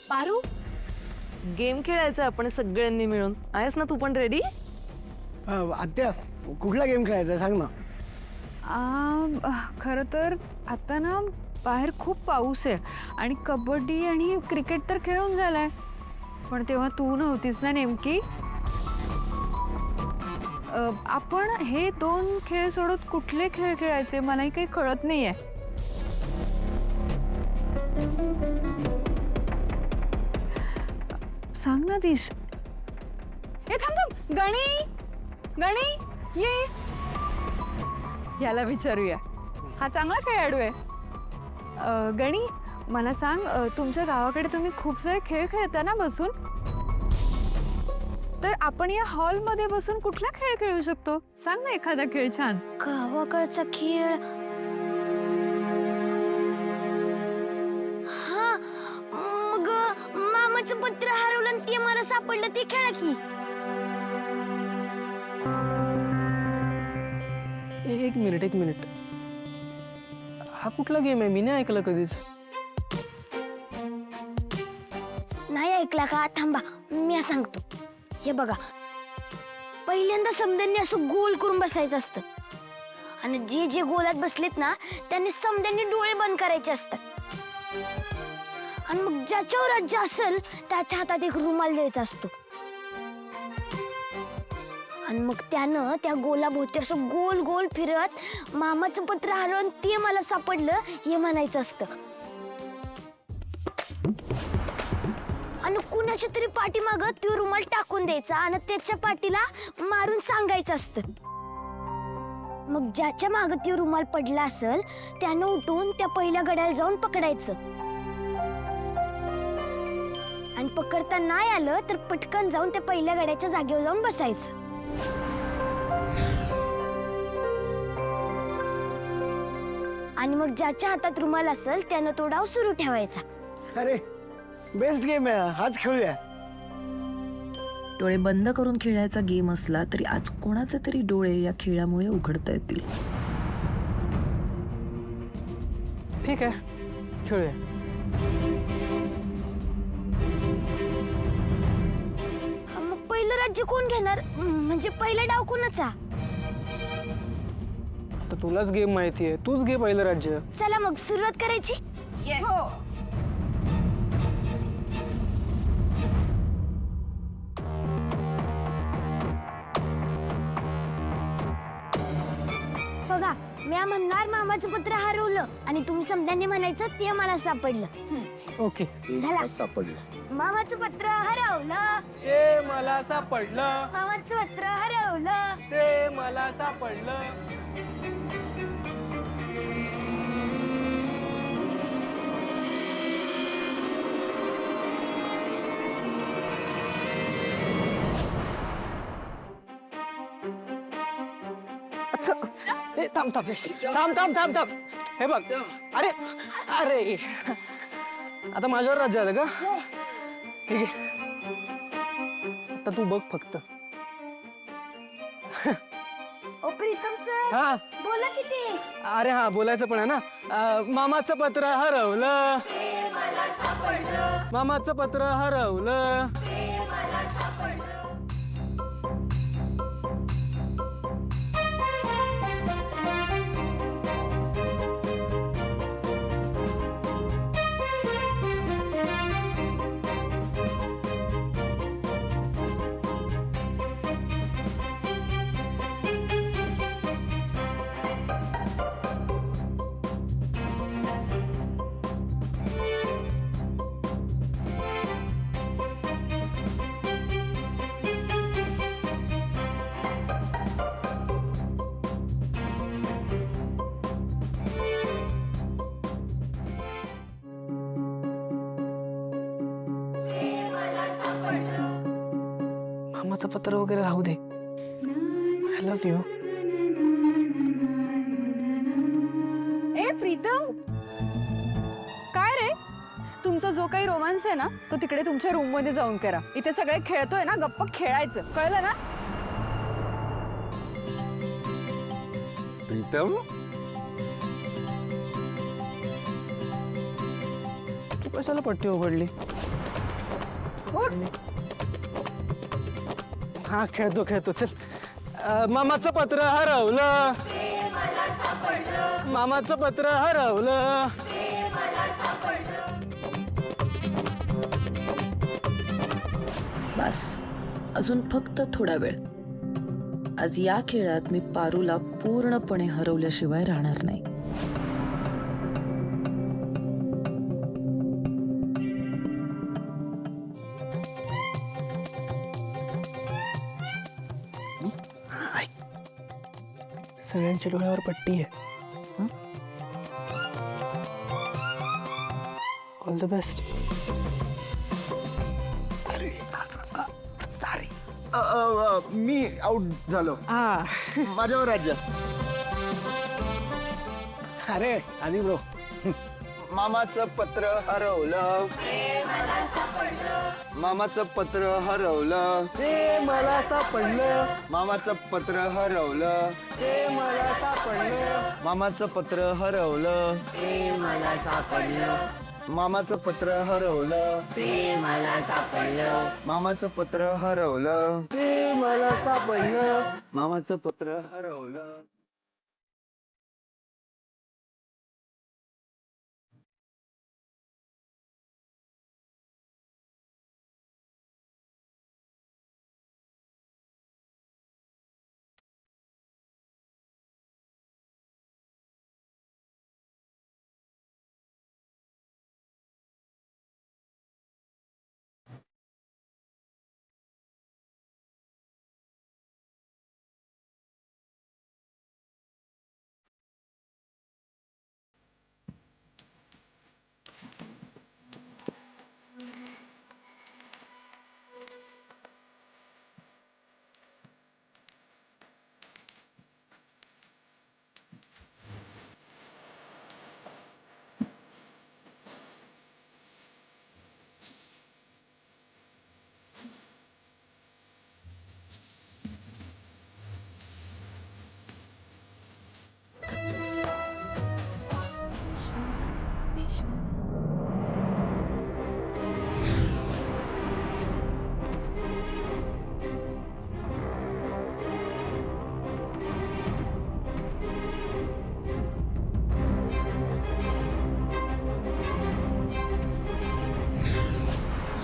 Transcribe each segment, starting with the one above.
Paru, game खेळायचा आपण सगळ्यांनी मिळून. आहेस ना तू पण रेडी? आत्या कुठला गेम खेळायचा सांग ना. खरं तर आता ना बाहेर खूप पाऊस आहे आणि कबड्डी आणि क्रिकेट तर खेळून झालाय, पण तेव्हा तू नव्हतीस ना नेमकी. आपण हे दोन खेळ सोडत कुठले खेळ खेळायचे मलाही काही कळत नाहीये. सांग ना दिश. हे थांब थांब, गणी गणी ये, याला विचारूया, हा चांगला खेळाडू आहे. गणी मला सांग, तुमच्या गावाकडे तुम्ही खूप सारे खेळ खेळता ना बसून, तर आपण या हॉलमध्ये बसून कुठला खेळ खेळू शकतो? सांग ना एखादा खेळ छान. गावाकडचा खेळ, हा मग मामाचं पत्र हरवलं आणि ते मला सापडलं, ते खेळा की. एक मिनिट, हा कुठला गेम आहे? मी नाही ऐकलं कधीच. नाही ऐकला का? थांबा मी सांगतो. हे बघा, पहिल्यांदा समद्यांनी असं गोल करून बसायचं असतं आणि जे जे गोलात बसलेत ना त्यांनी समद्यांनी डोळे बंद करायचे असतात आणि मग ज्याच्यावर राज्य असेल त्याच्या हातात एक रुमाल द्यायचा असतो आणि मग त्यानं त्या गोलाभोवती असं गोल गोल फिरत मामाचं पत्र हरवून ते मला सापडलं हे म्हणायचं असतं आणि कुणाच्या तरी पाठीमागं तो रुमाल टाकून द्यायचा आणि त्याच्या पाठीला मारून सांगायचं असतं. मग ज्याच्या मागं तो रुमाल पडला असेल त्यानं उठून त्या पहिल्या गड्याला जाऊन पकडायचं आणि पकडता नाही आलं तर पटकन जाऊन त्या पहिल्या गड्याच्या जागेवर जाऊन बसायचं. आणि मग ज्याच्या हातात रुमाल असेल त्यानं तो डाव सुरू ठेवायचा. अरे बेस्ट गेम आहे, हाच खेळूया. डोळे बंद करून खेळायचा गेम असला तरी आज कोणाचे तरी डोळे या खेळामुळे उघडता येतील. ठीक आहे, खेळूया. मग पहिलं राज्य कोण घेणार? म्हणजे पहिला डाव कोणाचा? आता तुलाच गेम माहितीये, तूच घे पहिलं राज्य. चला मग सुरुवात करायची. हो. बघा, मी म्हणणार मामाचं पत्र हरवलं आणि तुम्ही समद्यांनी म्हणायचं ते मला सापडलं. ओके. झाला. सापडलं. मामाचं पत्र हरवलं, ते मला सापडलं, मामाचं पत्र हरवलं. ते मला सापडलं. अच्छा, ए, थांब थांब थांब थांब थांब थांब. हे बघ, अरे अरे आता माझ्यावर राज्य आलं का? ठीक आहे, आता तू बघ फक्त. ओ प्रीतम सर, हा, बोला किती. अरे हा बोलायचं पण आहे ना. मामाचं पत्र हरवलं, मामाचं पत्र हरवलं. मामाचं पत्र वगैरे राहू दे. I love you. ए प्रीतम, काय रे, तुमचा जो काही रोमांस आहे ना तो तिकडे तुमच्या रूम मध्ये जाऊन करा. इथे सगळे खेळतोय ना, गप्प खेळायचं, कळलं ना? प्रीतम, तू कशाला पट्टी उघडली? हा खेळतो चल. मामाचं पत्र हरवलं, मामाचं पत्र हरवलं. बस अजून फक्त थोडा वेळ. आज या खेळात मी पारूला पूर्णपणे हरवल्याशिवाय राहणार नाही. सगळ्यांच्या डोळ्यावर पट्टी आहे. All the best. Me out झालो. हा माझ्यावर राज्य. अरे आधी ब्रो. मामाचं पत्र हरवलं, मामाचं पत्र हरवलं, ते मला सापडलं, मामाचं पत्र हरवलं, ते मला सापडलं, मामाचं पत्र हरवलं, ते मला सापडलं, मामाचं पत्र हरवलं, ते मला सापडलं, मामाचं पत्र हरवलं, ते मला सापडलं. मामाचं पत्र हरवलं.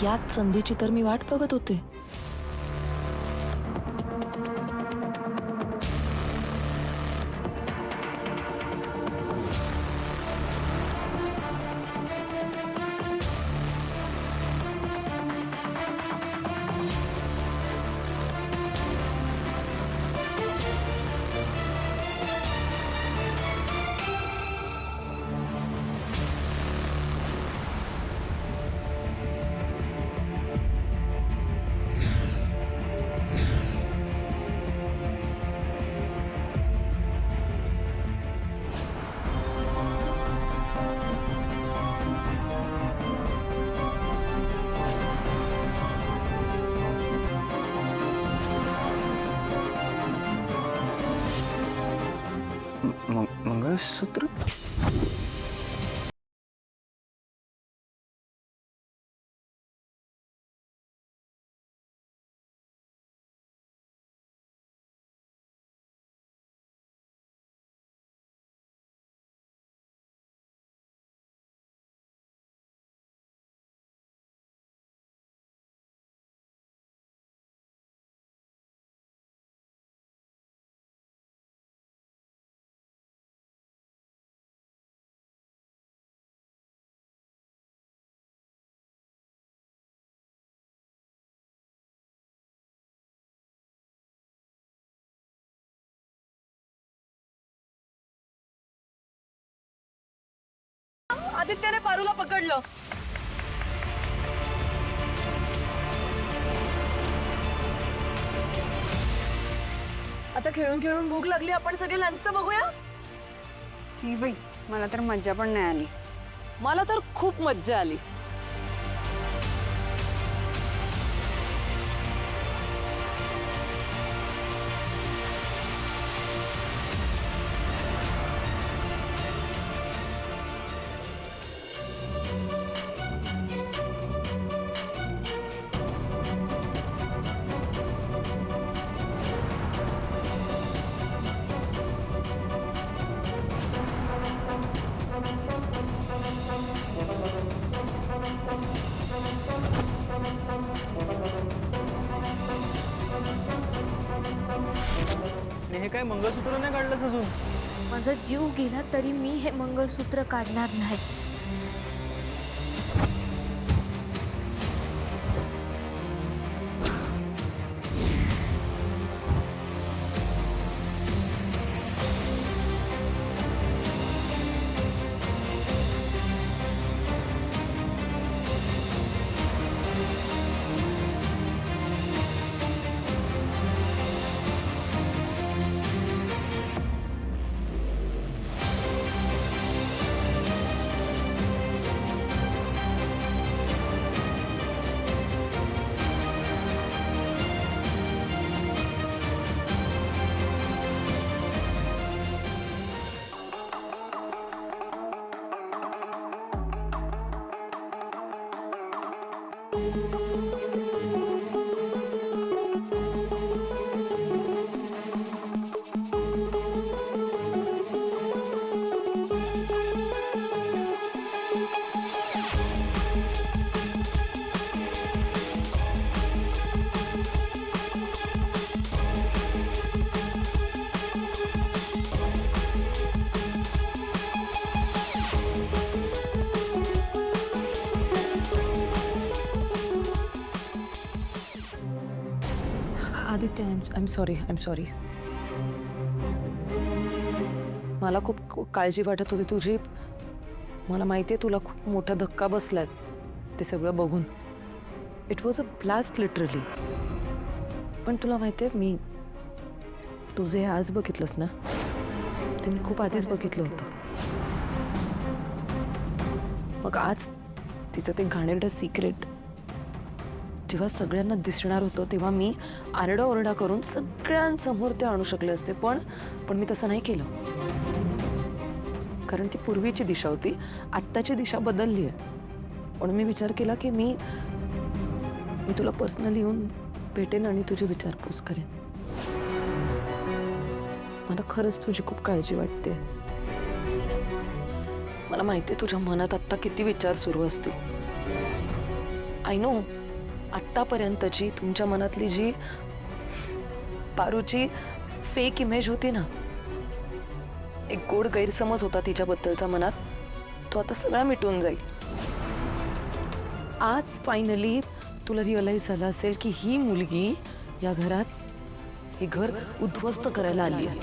याच संधीची तर मी वाट बघत होते. मंगळसूत्र. आदित्यने पारूला पकडलं. आता खेळून खेळून भूक लागली, आपण सगळे लंच बघूया. सी बाई, मला तर मज्जा पण नाही आली. मला तर खूप मज्जा आली. हे काय मंगळसूत्र नाही काढलंस अजून? माझा जीव गेला तरी मी हे मंगळसूत्र काढणार नाही. Aditya, I am sorry. मला खूप काळजी वाटत होती तुझी. मला माहिती आहे तुला खूप मोठा धक्का बसलाय ते सगळं बघून. It was a blast literally. पण तुला माहिती आहे मी तुझे आज बघितलंस ना ते मी खूप आधीच बघितलं होतं. मग आज तिचं ते घाणेरडं सिक्रेट जेव्हा सगळ्यांना दिसणार होतं तेव्हा मी आरडाओरडा करून सगळ्यांसमोर ते आणू शकले असते. पण मी तसं नाही केलं. कारण ती पूर्वीची दिशा होती, आत्ताची दिशा बदलली आहे. म्हणून मी विचार केला की मी तुला पर्सनली येऊन भेटेन आणि तुझी विचारपूस करेन. मला खरंच तुझी खूप काळजी वाटते. मला माहिती आहे तुझ्या मनात आत्ता किती विचार सुरू असतील. आय नो आत्तापर्यंतची तुमच्या मनातली जी पारूची फेक इमेज होती ना, एक गोड गैरसमज होता तिच्याबद्दलचा मनात, तो आता सगळा मिटून जाईल. आज फायनली तुला रिअलाइज झालं असेल की ही मुलगी या घरात हे घर उद्ध्वस्त करायला आली आहे.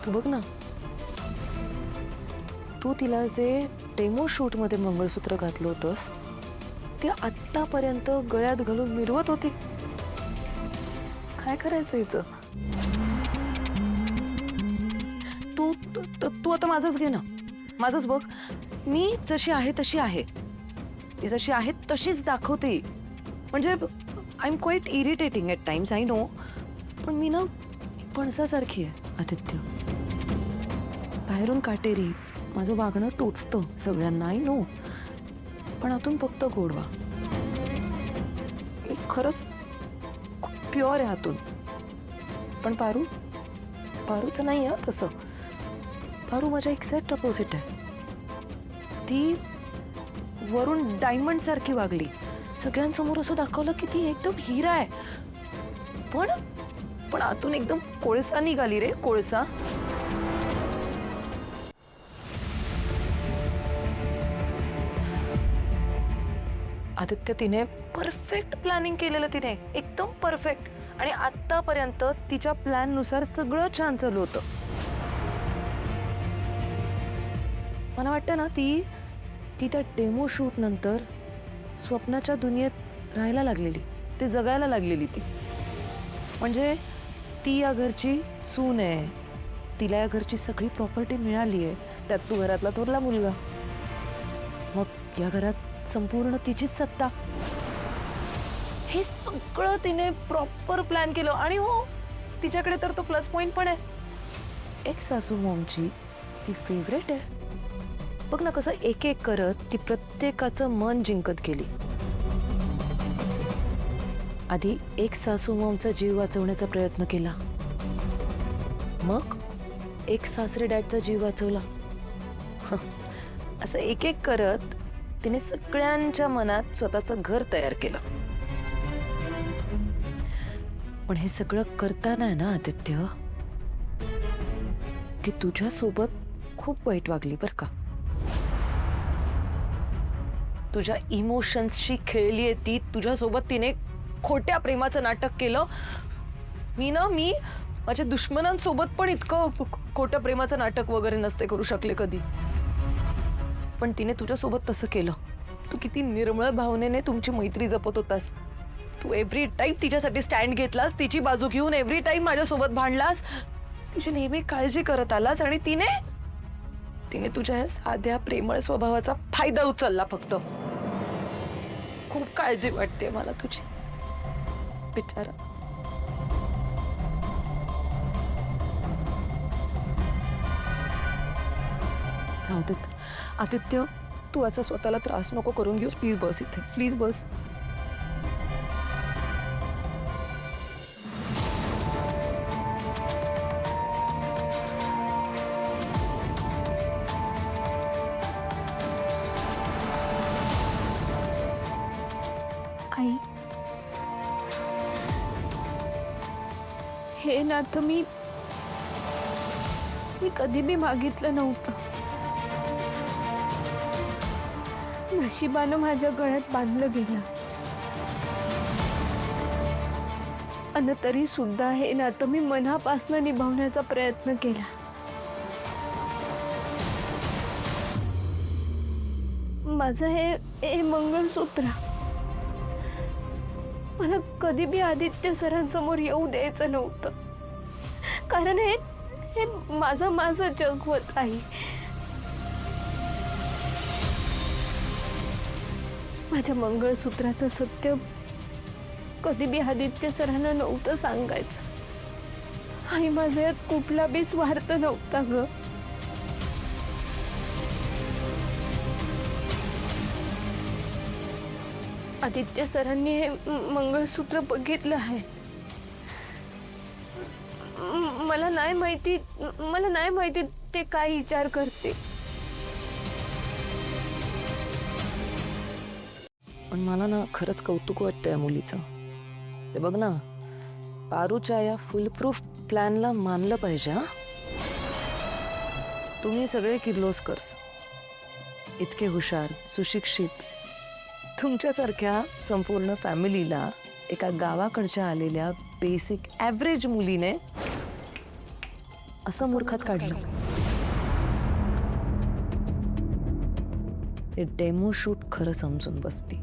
तू बघ ना, तू तिला जे डेमो शूटमध्ये मंगळसूत्र घातलं होतंस ती आत्तापर्यंत गळ्यात घालून मिरवत होती. काय करायचं हिचं? तू आता माझंच घे ना, माझंच बघ. मी जशी आहे तशी आहे, मी जशी आहे तशीच दाखवते. म्हणजे I am quiet irritating at times, I know. पण मी ना पणसासारखी आहे आदित्य. बाहेरून काटेरी, माझं वागणं टोचतं सगळ्यांना, आय नो. पण आतून फक्त गोडवा. मी खरंच खूप प्युअर आहे आतून. पण पारूचं नाही आहे तसं. पारू माझ्या एक्झॅक्ट अपोजिट आहे. ती वरून डायमंड सारखी वागली. सगळ्यांसमोर असं दाखवलं की ती एकदम हिरा आहे. पण आतून एकदम कोळसा निघाली रे, कोळसा. आदित्य, तिने परफेक्ट प्लॅनिंग केलेलं, तिने एकदम परफेक्ट. आणि आत्तापर्यंत तिच्या प्लॅननुसार सगळं छान चालू होतं. मला वाटतं ना ती त्या डेमो शूट नंतर स्वप्नाच्या दुनियेत राहायला लागलेली, ते जगायला लागलेली ती. म्हणजे ती या घरची सून आहे, तिला या घरची सगळी प्रॉपर्टी मिळाली आहे, त्यात तू घरातला थोरला मुलगा. मग या घरात संपूर्ण तिचीच सत्ता. हे सगळं तिने प्रॉपर प्लॅन केलं. आणि हो, तिच्याकडे तर तो प्लस पॉइंट पण आहे. एक सासू मॉमची ती फेवरेट आहे. बघ ना कसं एक एक करत ती प्रत्येकाचं मन जिंकत गेली. आधी एक सासू मॉमचा जीव वाचवण्याचा प्रयत्न केला, मग एक सासरे डॅडचा जीव वाचवला. असं एक एक करत तिने सगळ्यांच्या मनात स्वतःचं घर तयार केलं. पण हे सगळं करताना ना आदित्य, ती तुझ्या सोबत खूप वाईट वागली बर का. तुझ्या इमोशन्सशी खेळलीये ती. तुझ्यासोबत तिने खोट्या प्रेमाचं नाटक केलं. मी माझ्या दुश्मनांसोबत पण इतकं खोट्या प्रेमाचं नाटक वगैरे नसते करू शकले कधी. पण तिने तुझ्यासोबत तसं केलं. तू किती निर्मळ भावनेने तुमची मैत्री जपत होतास. तू एव्हरी टाइम तिच्यासाठी स्टँड घेतलास, तिची बाजू घेऊन एव्हरी टाइम माझ्यासोबत भांडलास, तिची नेहमी काळजी करत आलास. आणि तिने तुझ्या या साध्या प्रेमळ स्वभावाचा फायदा उचलला फक्त. खूप काळजी वाटते मला तुझी बिचारा. जाऊ देत आदित्य, तू असं स्वतःला त्रास नको करून घेऊस. प्लीज बस इथे, प्लीज बस. आई, हे नातं मी कधी बी मागितलं नव्हतं. नशिबानं माझ्या गळ्यात बांधलं गेलं. आणि तरी सुद्धा हे नातं मी मनापासून निभावण्याचा प्रयत्न केला. माझं हे मंगळसूत्र मला कधी बी आदित्य सरांसमोर येऊ द्यायचं नव्हतं. कारण हे माझं जग होत आहे. माझ्या मंगळसूत्राचं सत्य कधी बी आदित्य सरांना नव्हतं सांगायचं. आई, माझ्या यात कुठला बी स्वार्थ नव्हता ग. आदित्य सरांनी हे मंगळसूत्र बघितलं आहे. मला नाही माहिती ते काय विचार करते. पण मला ना खरंच कौतुक वाटतं या मुलीचं. हे बघ ना, पारूच्या या फुल प्रूफ प्लॅनला मानलं पाहिजे. हा, तुम्ही सगळे किर्लोस्कर्स इतके हुशार, सुशिक्षित, तुमच्यासारख्या संपूर्ण फॅमिलीला एका गावाकडच्या आलेल्या बेसिक ॲव्हरेज मुलीने असं मूर्खात काढलं. ते डेमो शूट खरं समजून बसली.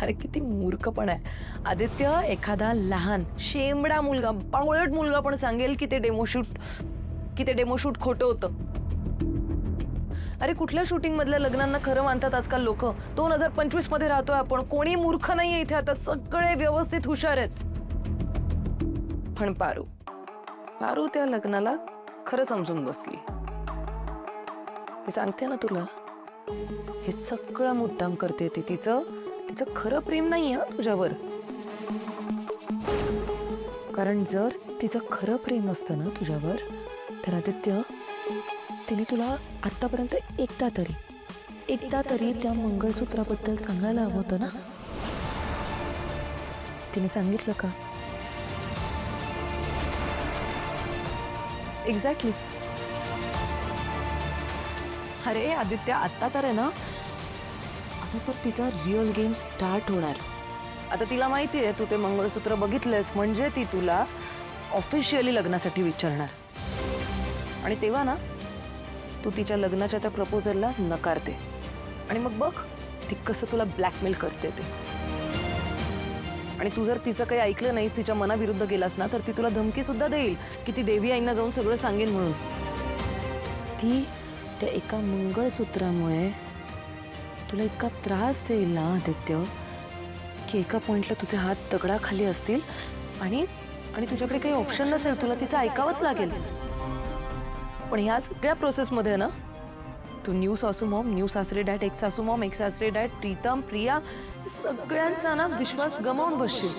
अरे किती मूर्खपण आहे आदित्य. एखादा लहान शेंबडा मुलगा, बावळट मुलगा पण सांगेल की ते डेमो शूट खोटं होतं. अरे कुठल्या शूटिंग मधल्या लग्नांना खरं मानतात आजकाल लोक. 2025 मध्ये राहतोय आपण. कोणी मूर्ख नाहीये इथे. आता सगळे व्यवस्थित हुशार आहेत. पण पारू त्या लग्नाला खरं समजून बसली. मी सांगते ना तुला, हे सगळं मुद्दाम करते ती. तिचं खरं प्रेम नाहीये तुझ्यावर. कारण जर तिचं खरं प्रेम असतं ना तुझ्यावर, तर आदित्य तिने तुला आतापर्यंत एकदा तरी त्या मंगळसूत्राबद्दल सांगायला हवं होतं ना. तिने सांगितलं का? एक्झॅक्टली. अरे आदित्य, आता तर आहे ना, आता तर तिचा रिअल गेम स्टार्ट होणार. आता तिला माहिती आहे तू ते मंगळसूत्र बघितलंस म्हणजे ती तुला ऑफिशियली लग्नासाठी विचारणार. आणि तेव्हा ना तू तिच्या लग्नाच्या त्या प्रपोजलला नकारते. आणि मग बघ ती कसं तुला ब्लॅकमेल करते ते. आणि तू जर तिचं काही ऐकलं नाहीस, तिच्या मनाविरुद्ध गेलास ना, तर ती तुला धमकी सुद्धा देईल की ती देवी आईंना जाऊन सगळं सांगेन म्हणून. ती त्या एका मंगळसूत्रामुळे तुला इतका त्रास देईल ना आदित्य, की एका पॉइंटला तुझे हात दगडाखाली असतील आणि तुझ्याकडे काही ऑप्शन नसेल. तुला तिचं ऐकावंच लागेल. पण ह्या सगळ्या प्रोसेसमध्ये ना तू न्यू सासू मॉम, न्यू सासरे डॅड, एक सासू मॉम, एक सासरे डॅड, प्रीतम, प्रिया, सगळ्यांचा ना विश्वास गमावून बसशील.